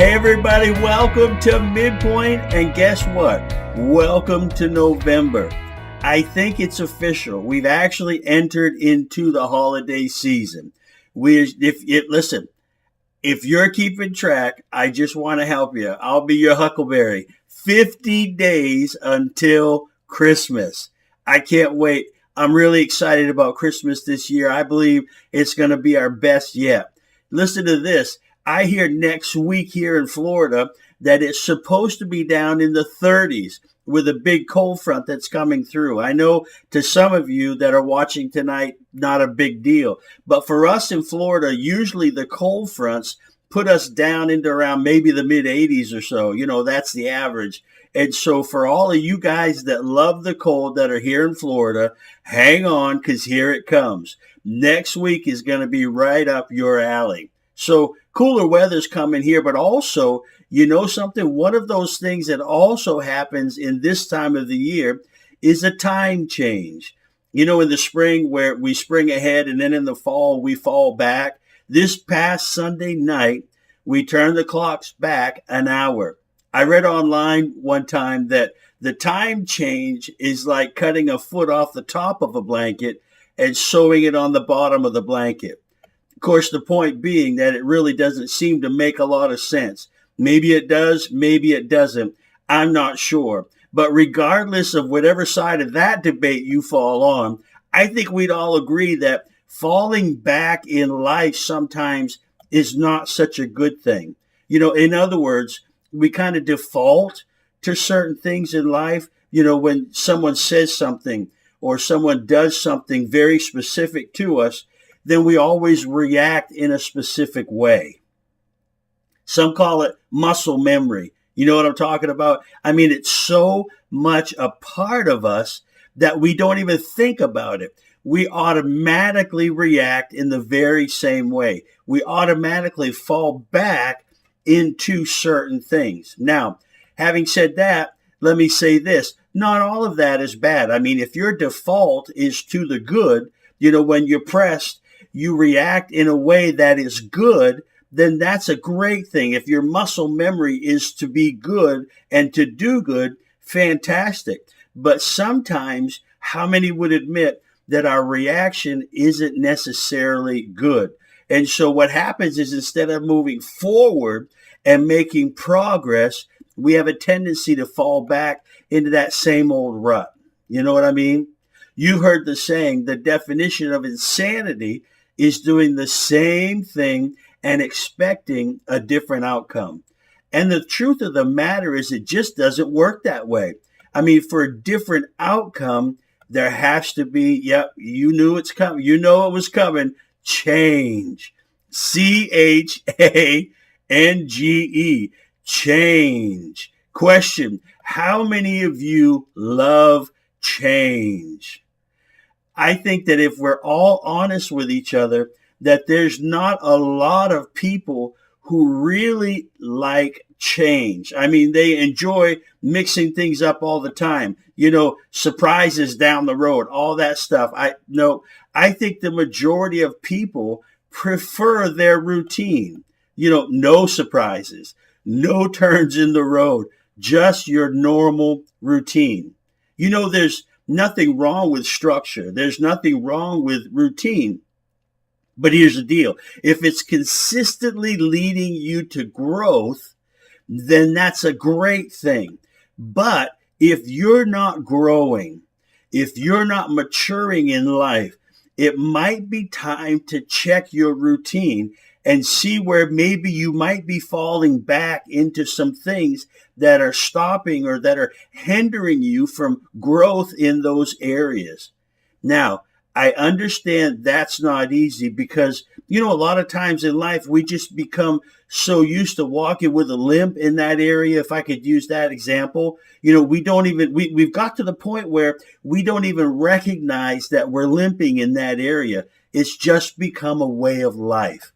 Hey everybody, welcome to Midpoint, and guess what? Welcome to November. I think it's official. We've actually entered into the holiday season. Listen, if you're keeping track, I just want to help you. I'll be your huckleberry. 50 days until Christmas. I can't wait. I'm really excited about Christmas this year. I believe it's going to be our best yet. Listen to this. I hear next week here in Florida that it's supposed to be down in the 30s with a big cold front that's coming through. I know to some of you that are watching tonight, not a big deal. But for us in Florida, usually the cold fronts put us down into around maybe the mid 80s or so. You know, that's the average. And so for all of you guys that love the cold that are here in Florida, hang on, because here it comes. Next week is going to be right up your alley. So cooler weather's coming here, but also, you know something? One of those things that also happens in this time of the year is a time change. You know, in the spring where we spring ahead and then in the fall we fall back. This past Sunday night, we turned the clocks back an hour. I read online one time that the time change is like cutting a foot off the top of a blanket and sewing it on the bottom of the blanket. Of course, the point being that it really doesn't seem to make a lot of sense. Maybe it does, maybe it doesn't. I'm not sure. But regardless of whatever side of that debate you fall on, I think we'd all agree that falling back in life sometimes is not such a good thing. You know, in other words, we kind of default to certain things in life. You know, when someone says something or someone does something very specific to us, then we always react in a specific way. Some call it muscle memory. You know what I'm talking about? I mean, it's so much a part of us that we don't even think about it. We automatically react in the very same way. We automatically fall back into certain things. Now, having said that, let me say this. Not all of that is bad. I mean, if your default is to the good, you know, when you're pressed, you react in a way that is good, then that's a great thing. If your muscle memory is to be good and to do good, fantastic. But sometimes, how many would admit that our reaction isn't necessarily good? And so what happens is instead of moving forward and making progress, we have a tendency to fall back into that same old rut. You know what I mean? You heard the saying, the definition of insanity is doing the same thing and expecting a different outcome. And the truth of the matter is it just doesn't work that way. I mean, for a different outcome, there has to be, yep, you knew it's coming. You know it was coming. Change. CHANGE. Change. Question: how many of you love change? I think that if we're all honest with each other, that there's not a lot of people who really like change. I mean, they enjoy mixing things up all the time. You know, surprises down the road, all that stuff. I think the majority of people prefer their routine. You know, no surprises, no turns in the road, just your normal routine. You know, there's nothing wrong with structure. There's nothing wrong with routine. But here's the deal. If it's consistently leading you to growth, then that's a great thing. But if you're not growing, if you're not maturing in life, it might be time to check your routine and see where maybe you might be falling back into some things that are stopping or that are hindering you from growth in those areas. Now, I understand that's not easy because, you know, a lot of times in life, we just become so used to walking with a limp in that area. If I could use that example, you know, we've got to the point where we don't even recognize that we're limping in that area. It's just become a way of life.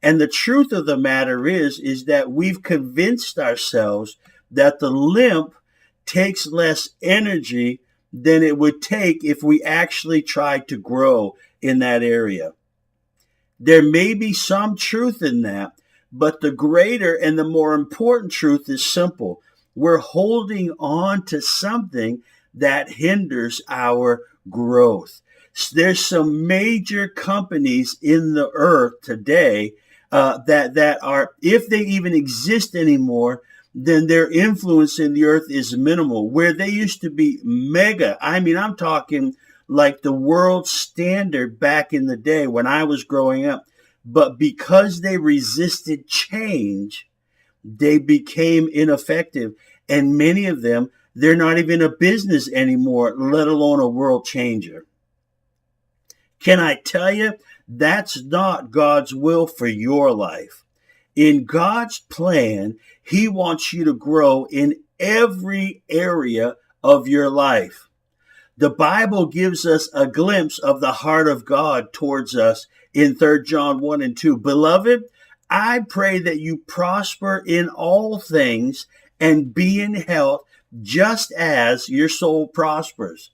And the truth of the matter is that we've convinced ourselves that the limp takes less energy than it would take if we actually tried to grow in that area. There may be some truth in that, But the greater and the more important truth is simple. We're holding on to something that hinders our growth. There's some major companies in the earth today that are, if they even exist anymore, then their influence in the earth is minimal. Where they used to be mega, I mean, I'm talking like the world standard back in the day when I was growing up. But because they resisted change, they became ineffective. And many of them, they're not even a business anymore, let alone a world changer. Can I tell you, that's not God's will for your life. In God's plan, He wants you to grow in every area of your life. The Bible gives us a glimpse of the heart of God towards us in 3 John 1 and 2. Beloved, I pray that you prosper in all things and be in health just as your soul prospers.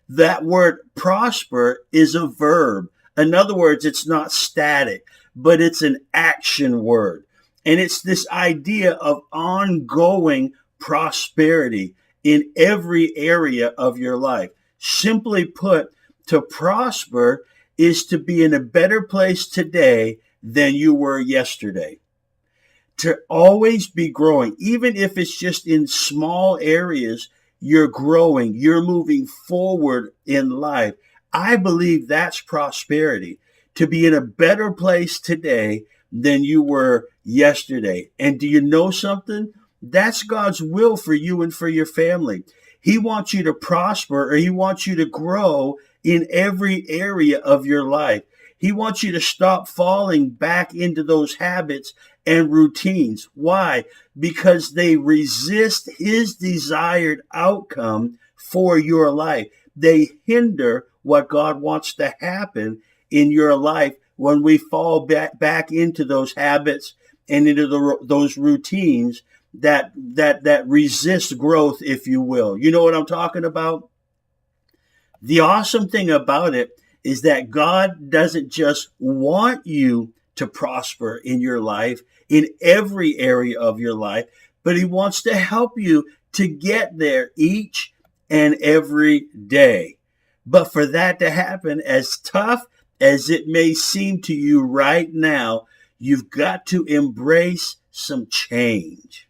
That word prosper is a verb. In other words, it's not static, but it's an action word. And it's this idea of ongoing prosperity in every area of your life. Simply put, to prosper is to be in a better place today than you were yesterday. To always be growing, even if it's just in small areas, you're growing, you're moving forward in life. I believe that's prosperity, to be in a better place today than you were yesterday. And do you know something? That's God's will for you and for your family. He wants you to prosper, or He wants you to grow in every area of your life. He wants you to stop falling back into those habits and routines. Why? Because they resist His desired outcome for your life. They hinder what God wants to happen in your life when we fall back into those habits and into those routines that resist growth, if you will. You know what I'm talking about? The awesome thing about it is that God doesn't just want you to prosper in your life, in every area of your life, but He wants to help you to get there each and every day. But for that to happen, as tough as it may seem to you right now, you've got to embrace some change.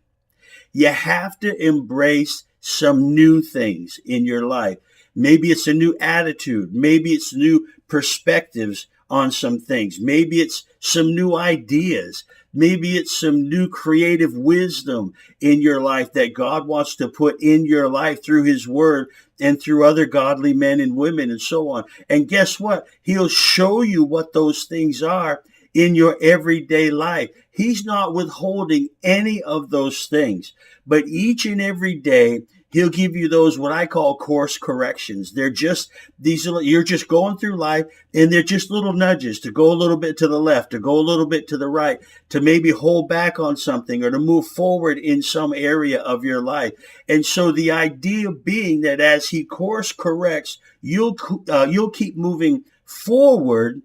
You have to embrace some new things in your life. Maybe it's a new attitude. Maybe it's new perspectives on some things. Maybe it's some new ideas. Maybe it's some new creative wisdom in your life that God wants to put in your life through His Word and through other godly men and women and so on. And guess what? He'll show you what those things are in your everyday life. He's not withholding any of those things, but each and every day, He'll give you those, what I call course corrections. They're just these, you're just going through life, and they're just little nudges to go a little bit to the left, to go a little bit to the right, to maybe hold back on something or to move forward in some area of your life. And so the idea being that as He course corrects, you'll keep moving forward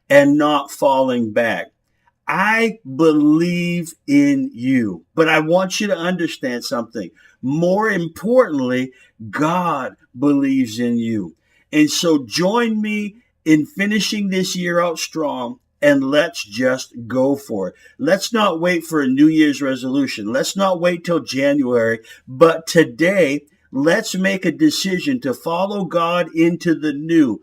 and not falling back. I believe in you, but I want you to understand something. More importantly, God believes in you. And so join me in finishing this year out strong, and let's just go for it. Let's not wait for a New Year's resolution. Let's not wait till January, but today, let's make a decision to follow God into the new.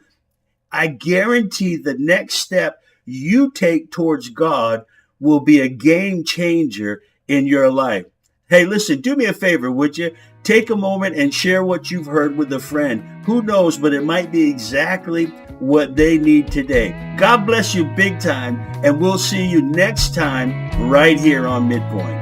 I guarantee the next step you take towards God will be a game changer in your life. Hey, listen, do me a favor, would you? Take a moment and share what you've heard with a friend. Who knows, but it might be exactly what they need today. God bless you big time, and we'll see you next time right here on Midpoint.